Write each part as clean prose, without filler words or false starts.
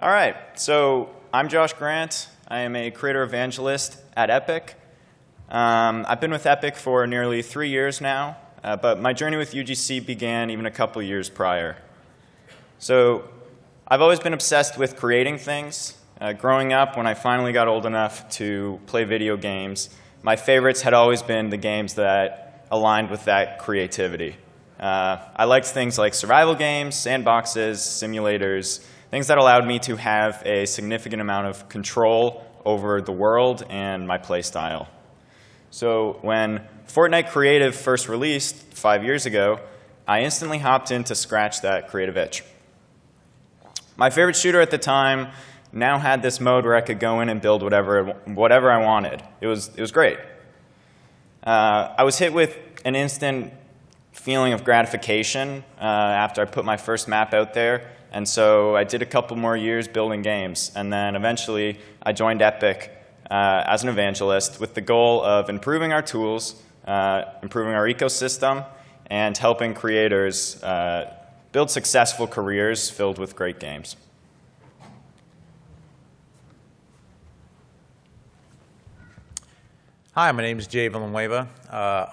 All right, so I'm Josh Grant. I am a creator evangelist at Epic. I've been with Epic for nearly 3 years now, but my journey with UGC began even a couple years prior. So I've always been obsessed with creating things. Growing up, when I finally got old enough to play video games, my favorites had always been the games that aligned with that creativity. I liked things like survival games, sandboxes, simulators, things that allowed me to have a significant amount of control over the world and my play style. So when Fortnite Creative first released 5 years ago, I instantly hopped in to scratch that creative itch. My favorite shooter at the time now had this mode where I could go in and build whatever I wanted. It was great. I was hit with an instant feeling of gratification after I put my first map out there. And so I did a couple more years building games. And then eventually I joined Epic as an evangelist with the goal of improving our tools, improving our ecosystem, and helping creators build successful careers filled with great games. Hi, my name is Jay Villanueva.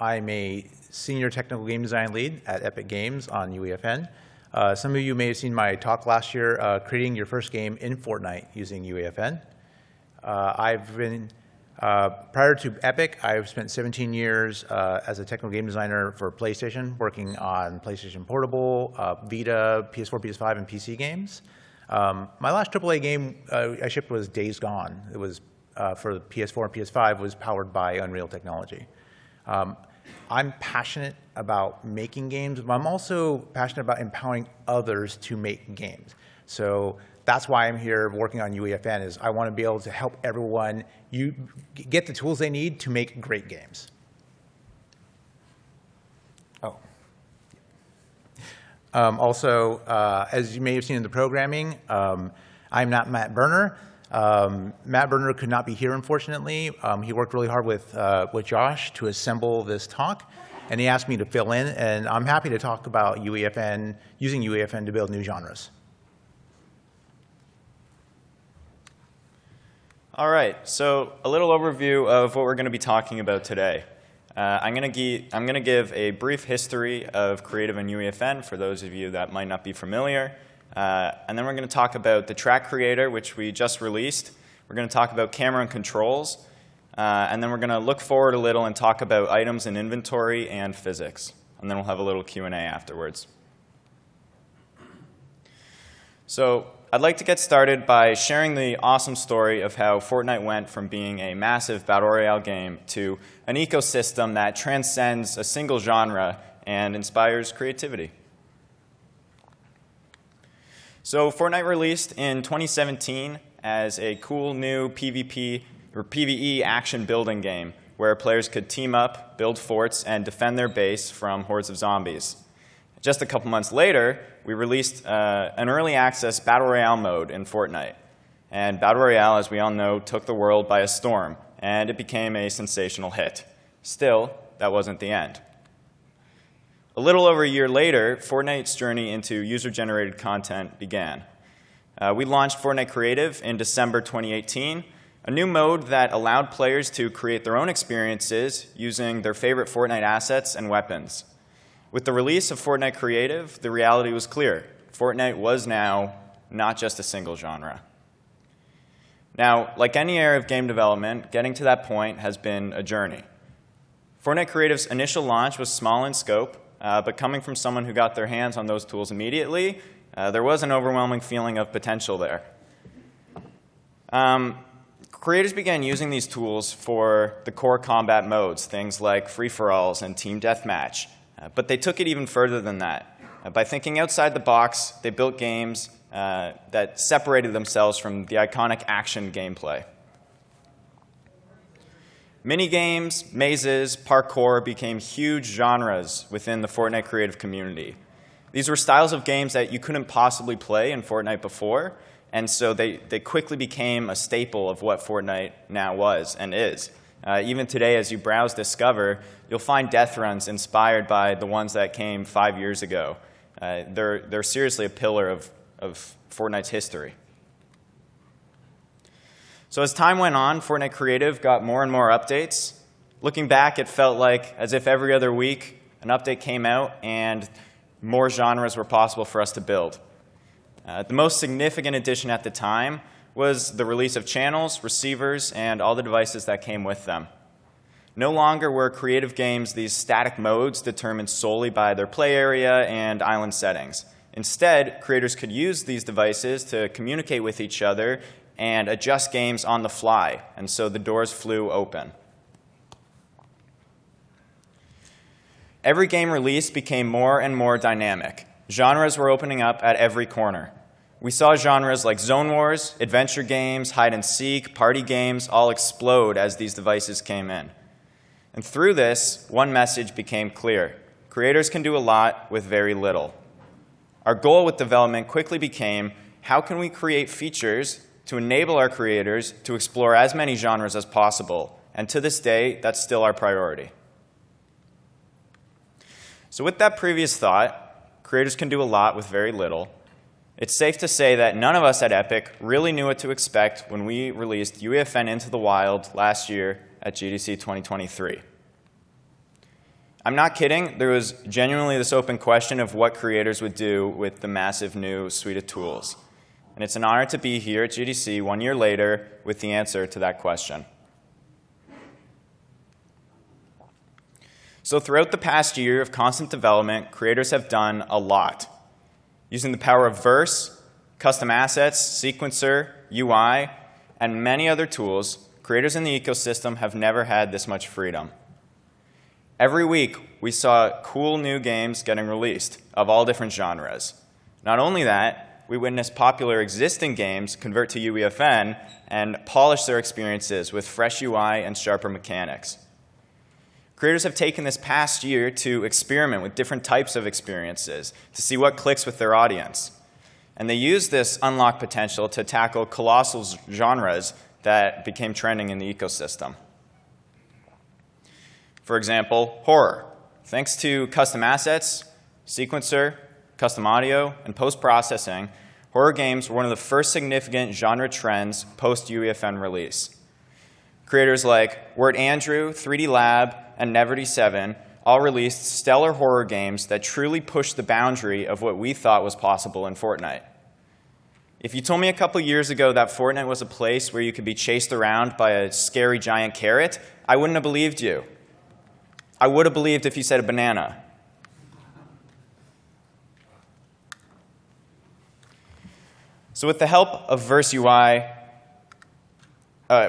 I'm a senior technical game design lead at Epic Games on UEFN. Some of you may have seen my talk last year, creating your first game in Fortnite using UEFN. Prior to Epic, I've spent 17 years as a technical game designer for PlayStation, working on PlayStation Portable, Vita, PS4, PS5, and PC games. My last AAA game I shipped was Days Gone. It was for the PS4 and PS5, was powered by Unreal technology. I'm passionate about making games, but I'm also passionate about empowering others to make games. So that's why I'm here working on UEFN, is I want to be able to help everyone get the tools they need to make great games. Oh. Also, as you may have seen in the programming, I'm not Matt Berner. Matt Berner could not be here, unfortunately. He worked really hard with Josh to assemble this talk, and he asked me to fill in, and I'm happy to talk about UEFN, using UEFN to build new genres. All right, so a little overview of what we're going to be talking about today. I'm going to give a brief history of Creative and UEFN for those of you that might not be familiar. And then we're going to talk about the track creator, which we just released. We're going to talk about camera and controls. And then we're going to look forward a little and talk about items and inventory and physics. And then we'll have a little Q&A afterwards. So I'd like to get started by sharing the awesome story of how Fortnite went from being a massive Battle Royale game to an ecosystem that transcends a single genre and inspires creativity. So Fortnite released in 2017 as a cool new PvP or PvE action building game where players could team up, build forts, and defend their base from hordes of zombies. Just a couple months later, we released an early access Battle Royale mode in Fortnite. And Battle Royale, as we all know, took the world by a storm, and it became a sensational hit. Still, that wasn't the end. A little over a year later, Fortnite's journey into user-generated content began. We launched Fortnite Creative in December 2018, a new mode that allowed players to create their own experiences using their favorite Fortnite assets and weapons. With the release of Fortnite Creative, the reality was clear. Fortnite was now not just a single genre. Now, like any era of game development, getting to that point has been a journey. Fortnite Creative's initial launch was small in scope, but coming from someone who got their hands on those tools immediately, there was an overwhelming feeling of potential there. Creators began using these tools for the core combat modes, things like free-for-alls and team deathmatch. But they took it even further than that. By thinking outside the box, they built games that separated themselves from the iconic action gameplay. Minigames, mazes, parkour became huge genres within the Fortnite creative community. These were styles of games that you couldn't possibly play in Fortnite before, and so they quickly became a staple of what Fortnite now was and is. Even today, as you browse Discover, you'll find death runs inspired by the ones that came 5 years ago. They're seriously a pillar of Fortnite's history. So as time went on, Fortnite Creative got more and more updates. Looking back, it felt like as if every other week an update came out and more genres were possible for us to build. The most significant addition at the time was the release of channels, receivers, and all the devices that came with them. No longer were creative games these static modes determined solely by their play area and island settings. Instead, creators could use these devices to communicate with each other and adjust games on the fly, and so the doors flew open. Every game release became more and more dynamic. Genres were opening up at every corner. We saw genres like Zone Wars, adventure games, hide and seek, party games all explode as these devices came in. And through this, one message became clear. Creators can do a lot with very little. Our goal with development quickly became, how can we create features to enable our creators to explore as many genres as possible? And to this day, that's still our priority. So with that previous thought, creators can do a lot with very little. It's safe to say that none of us at Epic really knew what to expect when we released UEFN into the wild last year at GDC 2023. I'm not kidding. There was genuinely this open question of what creators would do with the massive new suite of tools. And it's an honor to be here at GDC 1 year later with the answer to that question. So throughout the past year of constant development, creators have done a lot. Using the power of Verse, custom assets, sequencer, UI, and many other tools, creators in the ecosystem have never had this much freedom. Every week, we saw cool new games getting released of all different genres. Not only that, we witnessed popular existing games convert to UEFN and polish their experiences with fresh UI and sharper mechanics. Creators have taken this past year to experiment with different types of experiences to see what clicks with their audience. And they use this unlocked potential to tackle colossal genres that became trending in the ecosystem. For example, horror. Thanks to custom assets, sequencer, custom audio, and post-processing, horror games were one of the first significant genre trends post-UEFN release. Creators like Word Andrew, 3D Lab, and Neverdy7 all released stellar horror games that truly pushed the boundary of what we thought was possible in Fortnite. If you told me a couple years ago that Fortnite was a place where you could be chased around by a scary giant carrot, I wouldn't have believed you. I would have believed if you said a banana. So with the help of Verse UI, and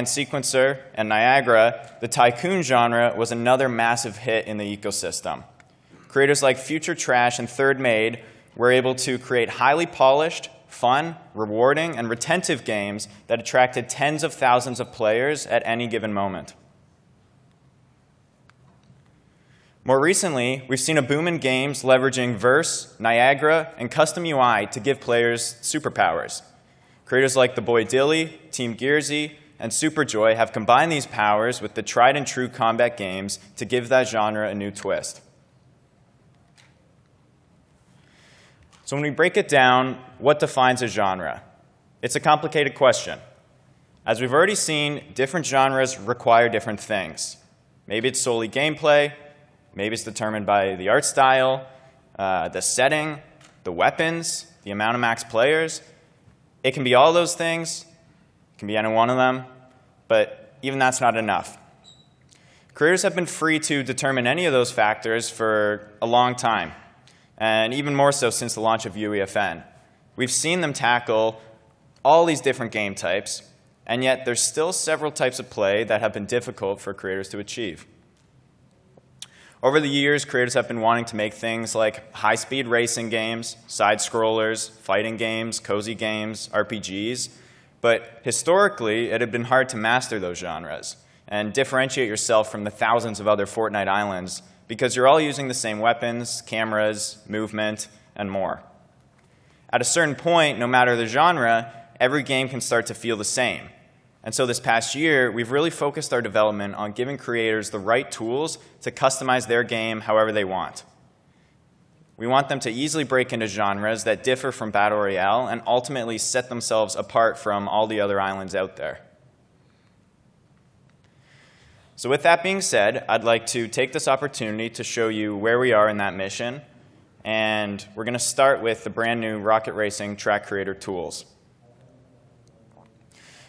Sequencer, and Niagara, the tycoon genre was another massive hit in the ecosystem. Creators like Future Trash and Third Made were able to create highly polished, fun, rewarding, and retentive games that attracted tens of thousands of players at any given moment. More recently, we've seen a boom in games leveraging Verse, Niagara, and custom UI to give players superpowers. Creators like The Boy Dilly, Team Gearsy, and Superjoy have combined these powers with the tried-and-true combat games to give that genre a new twist. So when we break it down, what defines a genre? It's a complicated question. As we've already seen, different genres require different things. Maybe it's solely gameplay. Maybe it's determined by the art style, the setting, the weapons, the amount of max players. It can be all those things. It can be any one of them. But even that's not enough. Creators have been free to determine any of those factors for a long time, and even more so since the launch of UEFN. We've seen them tackle all these different game types, and yet there's still several types of play that have been difficult for creators to achieve. Over the years, creators have been wanting to make things like high-speed racing games, side-scrollers, fighting games, cozy games, RPGs, but historically, it had been hard to master those genres and differentiate yourself from the thousands of other Fortnite islands because you're all using the same weapons, cameras, movement, and more. At a certain point, no matter the genre, every game can start to feel the same. And so this past year, we've really focused our development on giving creators the right tools to customize their game however they want. We want them to easily break into genres that differ from Battle Royale and ultimately set themselves apart from all the other islands out there. So with that being said, I'd like to take this opportunity to show you where we are in that mission. And we're going to start with the brand new Rocket Racing Track Creator tools.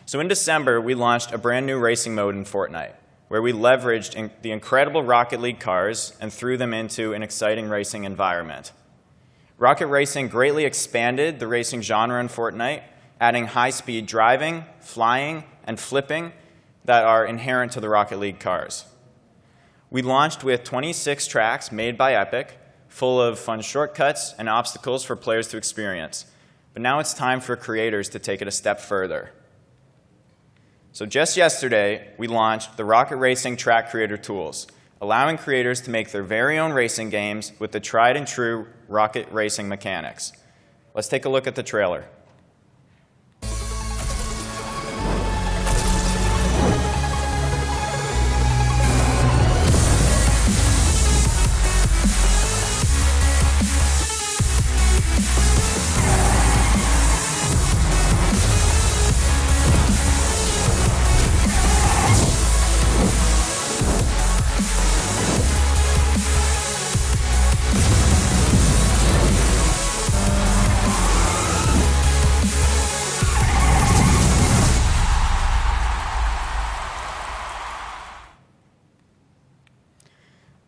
So in December, we launched a brand new racing mode in Fortnite, where we leveraged the incredible Rocket League cars and threw them into an exciting racing environment. Rocket Racing greatly expanded the racing genre in Fortnite, adding high-speed driving, flying, and flipping that are inherent to the Rocket League cars. We launched with 26 tracks made by Epic, full of fun shortcuts and obstacles for players to experience. But now it's time for creators to take it a step further. So just yesterday, we launched the Rocket Racing Track Creator tools, allowing creators to make their very own racing games with the tried and true rocket racing mechanics. Let's take a look at the trailer.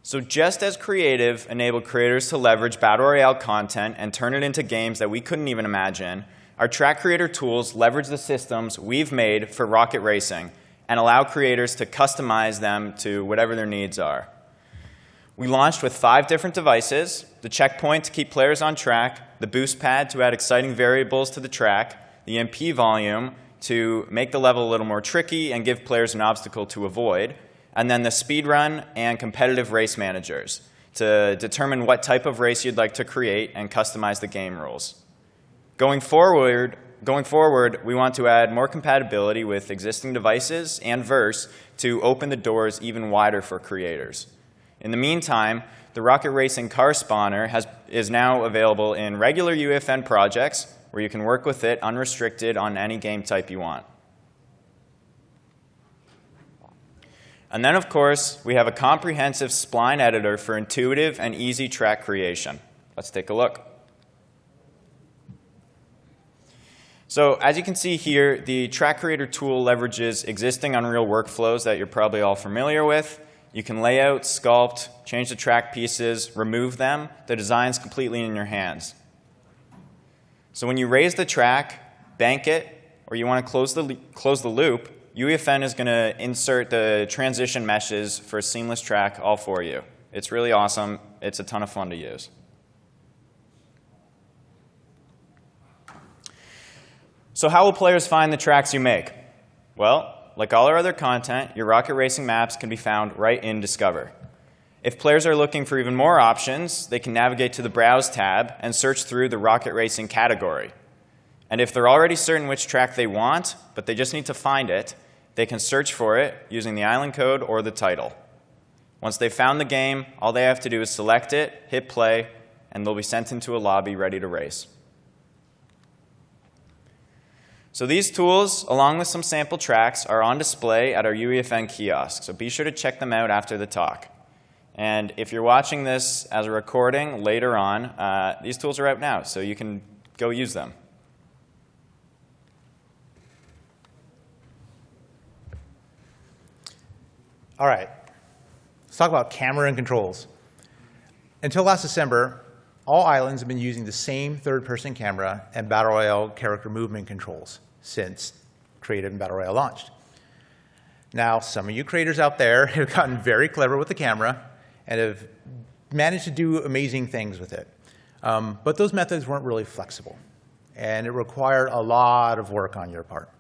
So just as Creative enabled creators to leverage Battle Royale content and turn it into games that we couldn't even imagine, our Track Creator tools leverage the systems we've made for Rocket Racing and allow creators to customize them to whatever their needs are. We launched with 5 different devices: the checkpoint to keep players on track, the boost pad to add exciting variables to the track, the MP volume to make the level a little more tricky and give players an obstacle to avoid, and then the speedrun and competitive race managers to determine what type of race you'd like to create and customize the game rules. Going forward, we want to add more compatibility with existing devices and Verse to open the doors even wider for creators. In the meantime, the Rocket Racing car spawner is now available in regular UEFN projects where you can work with it unrestricted on any game type you want. And then, of course, we have a comprehensive spline editor for intuitive and easy track creation. Let's take a look. So as you can see here, the Track Creator tool leverages existing Unreal workflows that you're probably all familiar with. You can lay out, sculpt, change the track pieces, remove them. The design's completely in your hands. So when you raise the track, bank it, or you want to close the loop, UEFN is going to insert the transition meshes for a seamless track all for you. It's really awesome. It's a ton of fun to use. So how will players find the tracks you make? Well, like all our other content, your Rocket Racing maps can be found right in Discover. If players are looking for even more options, they can navigate to the Browse tab and search through the Rocket Racing category. And if they're already certain which track they want, but they just need to find it, they can search for it using the island code or the title. Once they've found the game, all they have to do is select it, hit play, and they'll be sent into a lobby ready to race. So these tools, along with some sample tracks, are on display at our UEFN kiosk, so be sure to check them out after the talk. And if you're watching this as a recording later on, these tools are out now, so you can go use them. All right, let's talk about camera and controls. Until last December, all islands have been using the same third-person camera and Battle Royale character movement controls since Creative and Battle Royale launched. Now, some of you creators out there have gotten very clever with the camera and have managed to do amazing things with it. But those methods weren't really flexible, and it required a lot of work on your part.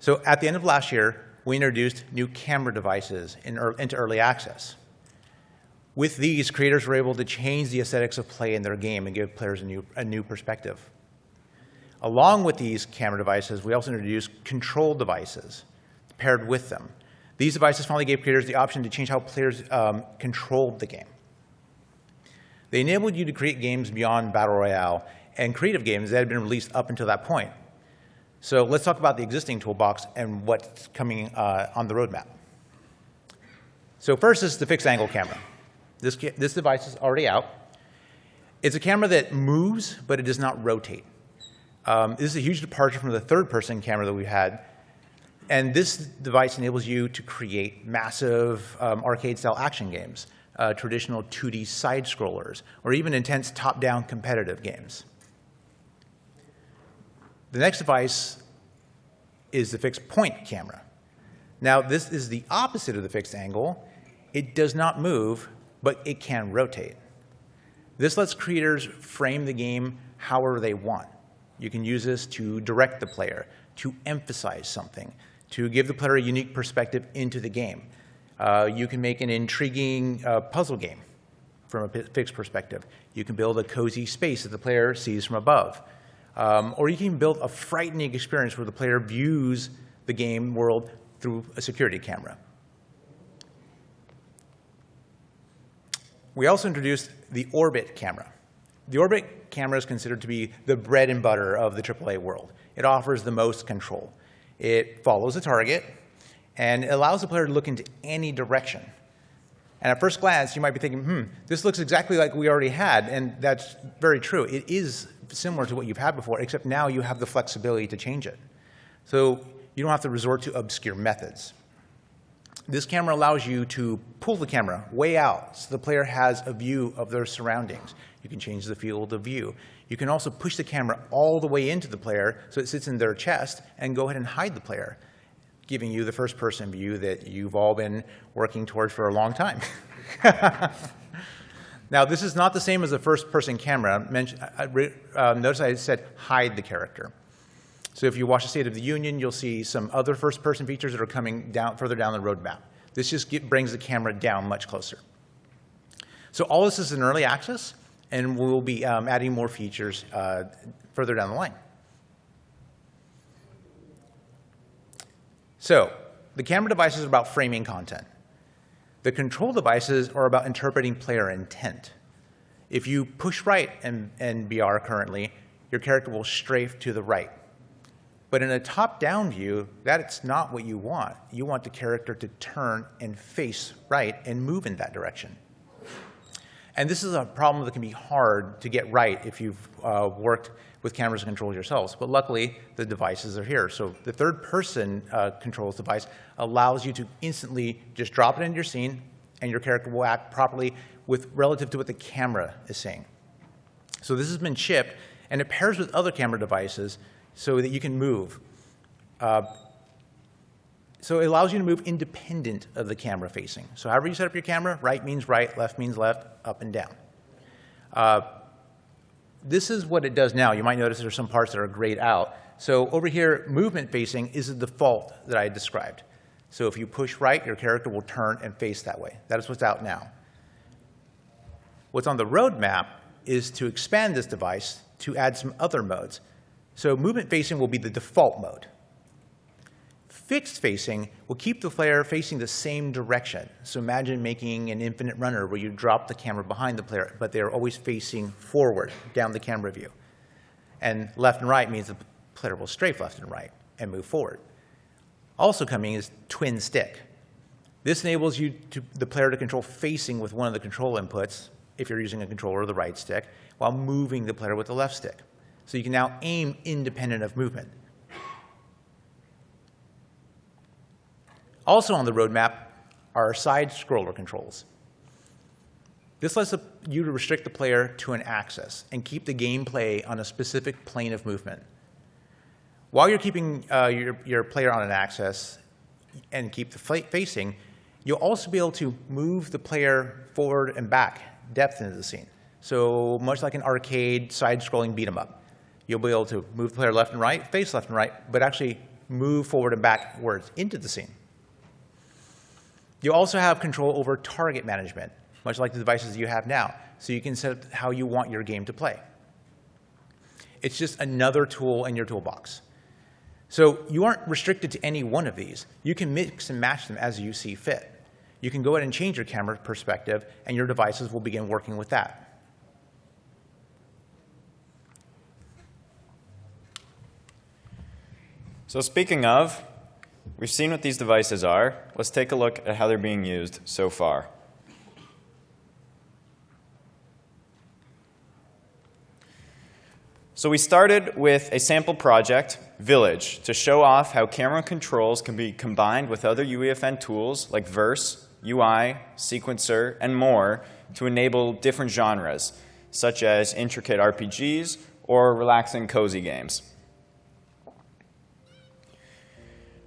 So at the end of last year, we introduced new camera devices into early access. With these, creators were able to change the aesthetics of play in their game and give players a new perspective. Along with these camera devices, we also introduced control devices paired with them. These devices finally gave creators the option to change how players controlled the game. They enabled you to create games beyond Battle Royale and creative games that had been released up until that point. So let's talk about the existing toolbox and what's coming on the roadmap. So first is the fixed angle camera. This device is already out. It's a camera that moves, but it does not rotate. This is a huge departure from the third-person camera that we've had. And this device enables you to create massive arcade-style action games, traditional 2D side-scrollers, or even intense top-down competitive games. The next device is the fixed point camera. Now, this is the opposite of the fixed angle. It does not move, but it can rotate. This lets creators frame the game however they want. You can use this to direct the player, to emphasize something, to give the player a unique perspective into the game. You can make an intriguing puzzle game from a fixed perspective. You can build a cozy space that the player sees from above. Or you can build a frightening experience where the player views the game world through a security camera. We also introduced the Orbit camera. The Orbit camera is considered to be the bread and butter of the AAA world. It offers the most control. It follows a target, and it allows the player to look into any direction. And at first glance, you might be thinking, this looks exactly like we already had, and that's very true. It is similar to what you've had before, except now you have the flexibility to change it. So you don't have to resort to obscure methods. This camera allows you to pull the camera way out so the player has a view of their surroundings. You can change the field of view. You can also push the camera all the way into the player so it sits in their chest and go ahead and hide the player, giving you the first-person view that you've all been working towards for a long time. Now, this is not the same as the first-person camera. Notice I said hide the character. So if you watch the State of the Union, you'll see some other first-person features that are coming further down the roadmap. This just brings the camera down much closer. So all this is in early access, and we'll be adding more features further down the line. So the camera devices are about framing content. The control devices are about interpreting player intent. If you push right in VR currently, your character will strafe to the right. But in a top-down view, that's not what you want. You want the character to turn and face right and move in that direction. And this is a problem that can be hard to get right if you've worked with cameras and controls yourselves. But luckily, the devices are here. So the third-person controls device allows you to instantly just drop it into your scene, and your character will act properly relative to what the camera is saying. So this has been shipped, and it pairs with other camera devices so that you can move. So it allows you to move independent of the camera facing. So however you set up your camera, right means right, left means left, up and down. This is what it does now. You might notice there are some parts that are grayed out. So over here, movement facing is the default that I described. So if you push right, your character will turn and face that way. That is what's out now. What's on the roadmap is to expand this device to add some other modes. So movement facing will be the default mode. Fixed facing will keep the player facing the same direction. So imagine making an infinite runner where you drop the camera behind the player, but they're always facing forward down the camera view. And left and right means the player will strafe left and right and move forward. Also coming is twin stick. This enables the player to control facing with one of the control inputs, if you're using a controller or the right stick, while moving the player with the left stick. So you can now aim independent of movement. Also on the roadmap are side scroller controls. This lets you to restrict the player to an axis and keep the gameplay on a specific plane of movement. While you're keeping your player on an axis and keep the facing, you'll also be able to move the player forward and back, depth into the scene. So much like an arcade side-scrolling beat-em-up. You'll be able to move the player left and right, face left and right, but actually move forward and backwards into the scene. You also have control over target management, much like the devices you have now, so you can set up how you want your game to play. It's just another tool in your toolbox. So you aren't restricted to any one of these. You can mix and match them as you see fit. You can go ahead and change your camera perspective, and your devices will begin working with that. So speaking of, we've seen what these devices are. Let's take a look at how they're being used so far. So we started with a sample project, Village, to show off how camera controls can be combined with other UEFN tools like Verse, UI, Sequencer, and more to enable different genres, such as intricate RPGs or relaxing, cozy games.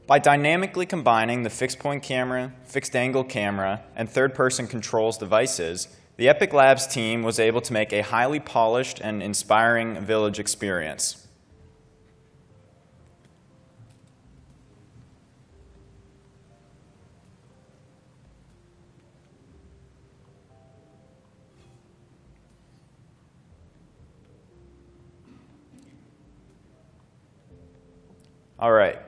By dynamically combining the fixed-point camera, fixed-angle camera, and third-person controls devices, the Epic Labs team was able to make a highly polished and inspiring Village experience. All right,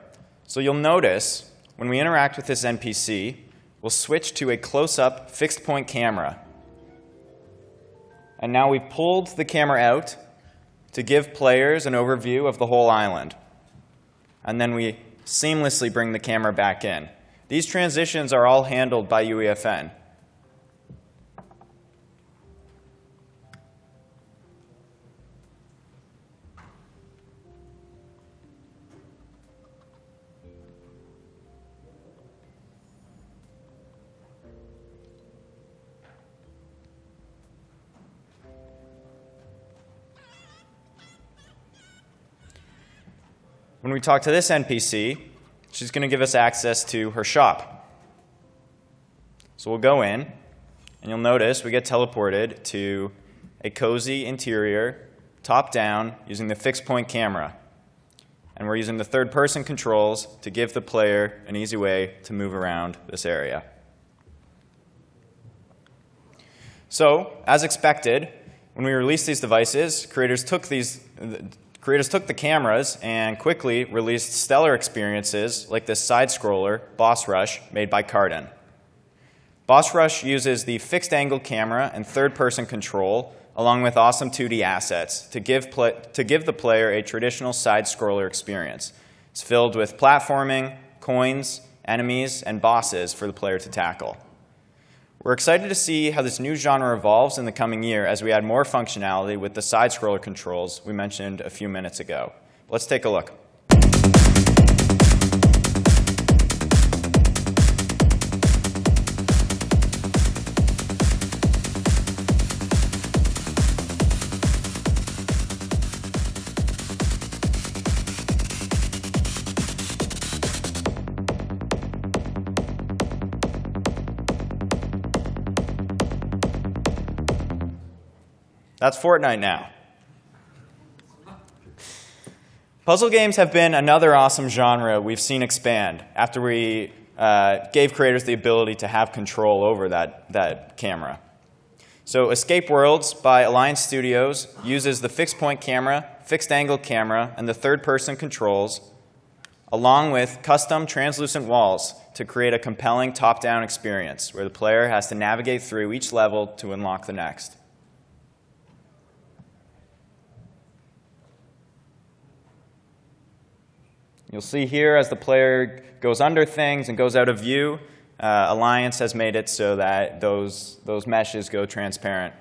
so you'll notice when we interact with this NPC, we'll switch to a close-up fixed-point camera. And now we've pulled the camera out to give players an overview of the whole island. And then we seamlessly bring the camera back in. These transitions are all handled by UEFN. When we talk to this NPC, she's going to give us access to her shop. So we'll go in, and you'll notice we get teleported to a cozy interior, top-down, using the fixed-point camera. And we're using the third-person controls to give the player an easy way to move around this area. So, as expected, when we released these devices, creators took the cameras and quickly released stellar experiences like this side-scroller, Boss Rush, made by Cardin. Boss Rush uses the fixed-angle camera and third-person control, along with awesome 2D assets, to give the player a traditional side-scroller experience. It's filled with platforming, coins, enemies, and bosses for the player to tackle. We're excited to see how this new genre evolves in the coming year as we add more functionality with the side-scroller controls we mentioned a few minutes ago. Let's take a look. That's Fortnite now. Puzzle games have been another awesome genre we've seen expand after we gave creators the ability to have control over that camera. So Escape Worlds by Alliance Studios uses the fixed-point camera, fixed-angle camera, and the third-person controls, along with custom translucent walls to create a compelling top-down experience where the player has to navigate through each level to unlock the next. You'll see here as the player goes under things and goes out of view, Alliance has made it so that those meshes go transparent.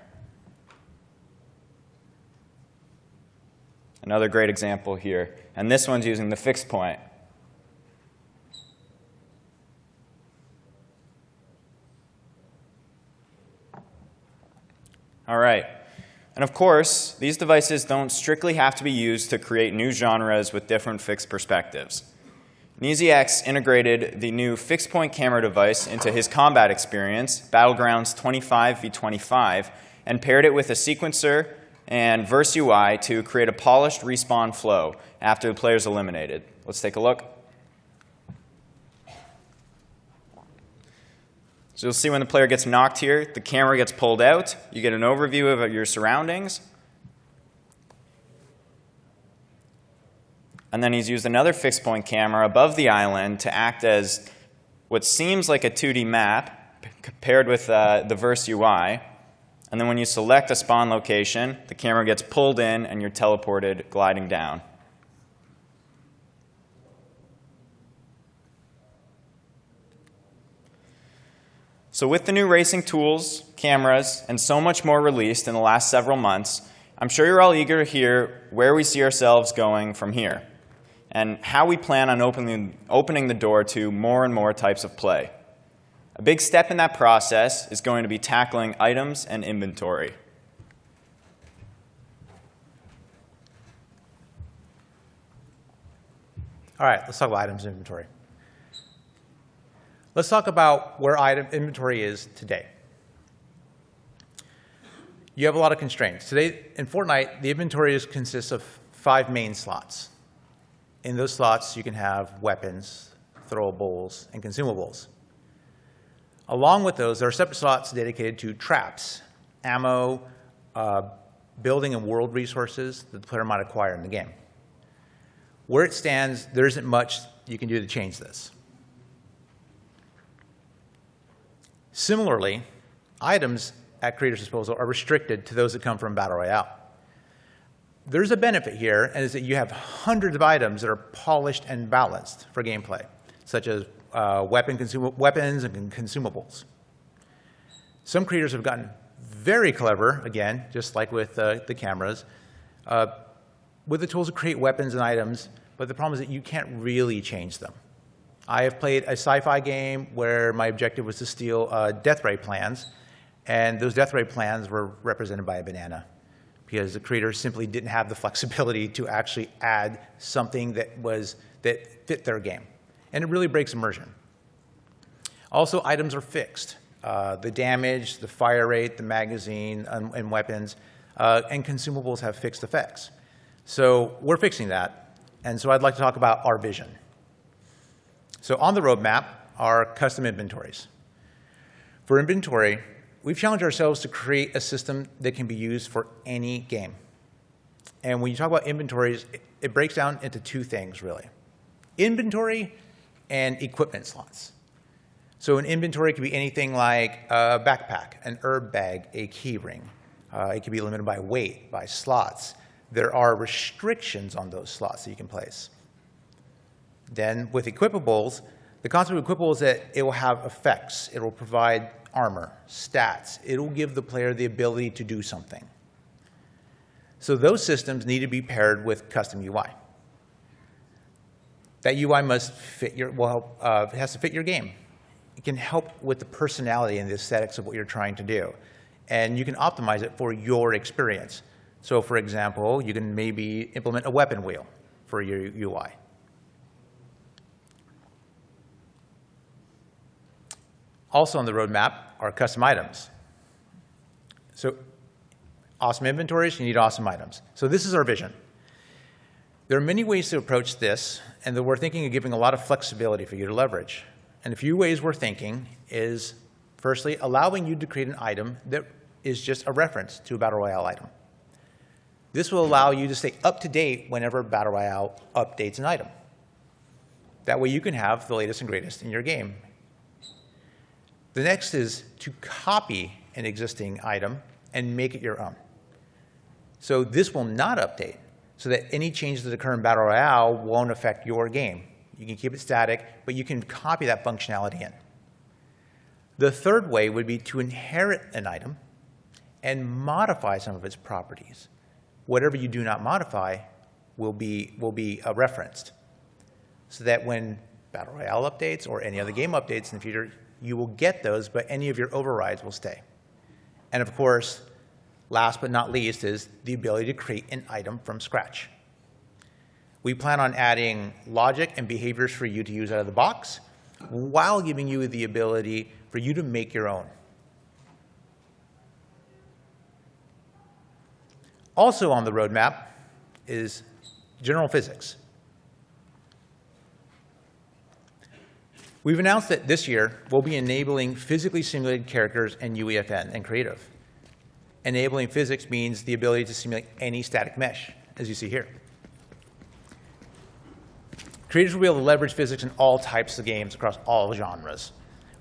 Another great example here. And this one's using the fixed point. All right. And of course, these devices don't strictly have to be used to create new genres with different fixed perspectives. NeezyX integrated the new fixed-point camera device into his combat experience, Battlegrounds 25v25, and paired it with a sequencer and Verse UI to create a polished respawn flow after the player is eliminated. Let's take a look. So you'll see when the player gets knocked here, the camera gets pulled out. You get an overview of your surroundings. And then he's used another fixed-point camera above the island to act as what seems like a 2D map paired with the Verse UI. And then when you select a spawn location, the camera gets pulled in and you're teleported gliding down. So with the new racing tools, cameras, and so much more released in the last several months, I'm sure you're all eager to hear where we see ourselves going from here, and how we plan on opening the door to more and more types of play. A big step in that process is going to be tackling items and inventory. All right, let's talk about items and inventory. Let's talk about where item inventory is today. You have a lot of constraints. Today, in Fortnite, the inventory consists of 5 main slots. In those slots, you can have weapons, throwables, and consumables. Along with those, there are separate slots dedicated to traps, ammo, building and world resources that the player might acquire in the game. Where it stands, there isn't much you can do to change this. Similarly, items at creators' disposal are restricted to those that come from Battle Royale. There's a benefit here, and is that you have hundreds of items that are polished and balanced for gameplay, such as weapons and consumables. Some creators have gotten very clever, again, just like with the cameras, with the tools to create weapons and items, but the problem is that you can't really change them. I have played a sci-fi game where my objective was to steal death ray plans, and those death ray plans were represented by a banana, because the creators simply didn't have the flexibility to actually add something that fit their game. And it really breaks immersion. Also, items are fixed. The damage, the fire rate, the magazine, and weapons, and consumables have fixed effects. So we're fixing that, and so I'd like to talk about our vision. So on the roadmap are custom inventories. For inventory, we've challenged ourselves to create a system that can be used for any game. And when you talk about inventories, it breaks down into 2 things, really. Inventory and equipment slots. So an inventory could be anything like a backpack, an herb bag, a key ring. It can be limited by weight, by slots. There are restrictions on those slots that you can place. Then with equipables, the concept of equipable is that it will have effects. It will provide armor, stats. It will give the player the ability to do something. So those systems need to be paired with custom UI. That UI must fit it has to fit your game. It can help with the personality and the aesthetics of what you're trying to do. And you can optimize it for your experience. So for example, you can maybe implement a weapon wheel for your UI. Also on the roadmap are custom items. So awesome inventories, you need awesome items. So this is our vision. There are many ways to approach this, and that we're thinking of giving a lot of flexibility for you to leverage. And a few ways we're thinking is, firstly, allowing you to create an item that is just a reference to a Battle Royale item. This will allow you to stay up to date whenever Battle Royale updates an item. That way you can have the latest and greatest in your game. The next is to copy an existing item and make it your own. So this will not update, so that any changes that occur in Battle Royale won't affect your game. You can keep it static, but you can copy that functionality in. The third way would be to inherit an item and modify some of its properties. Whatever you do not modify will be referenced, so that when Battle Royale updates or any other game updates in the future, you will get those, but any of your overrides will stay. And of course, last but not least is the ability to create an item from scratch. We plan on adding logic and behaviors for you to use out of the box, while giving you the ability for you to make your own. Also on the roadmap is general physics. We've announced that this year we'll be enabling physically simulated characters in UEFN and Creative. Enabling physics means the ability to simulate any static mesh, as you see here. Creators will be able to leverage physics in all types of games across all genres.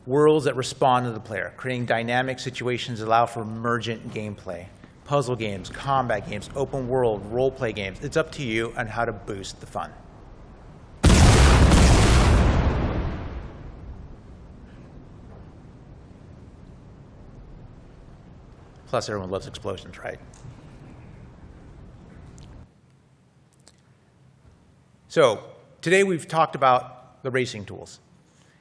Worlds that respond to the player, creating dynamic situations that allow for emergent gameplay. Puzzle games, combat games, open world, role-play games. It's up to you on how to boost the fun. Plus, everyone loves explosions, right? So today we've talked about the racing tools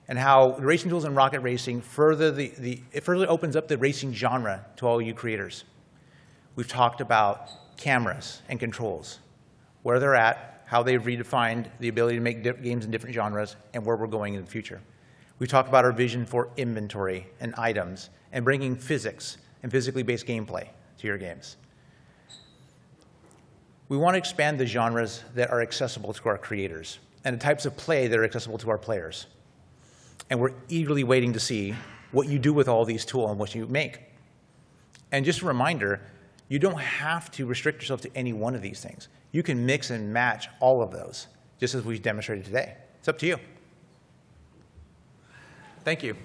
and how the racing tools in rocket racing it further opens up the racing genre to all you creators. We've talked about cameras and controls, where they're at, how they've redefined the ability to make games in different genres, and where we're going in the future. We talked about our vision for inventory and items and bringing physics and physically based gameplay to your games. We want to expand the genres that are accessible to our creators and the types of play that are accessible to our players. And we're eagerly waiting to see what you do with all these tools and what you make. And just a reminder, you don't have to restrict yourself to any one of these things. You can mix and match all of those, just as we've demonstrated today. It's up to you. Thank you.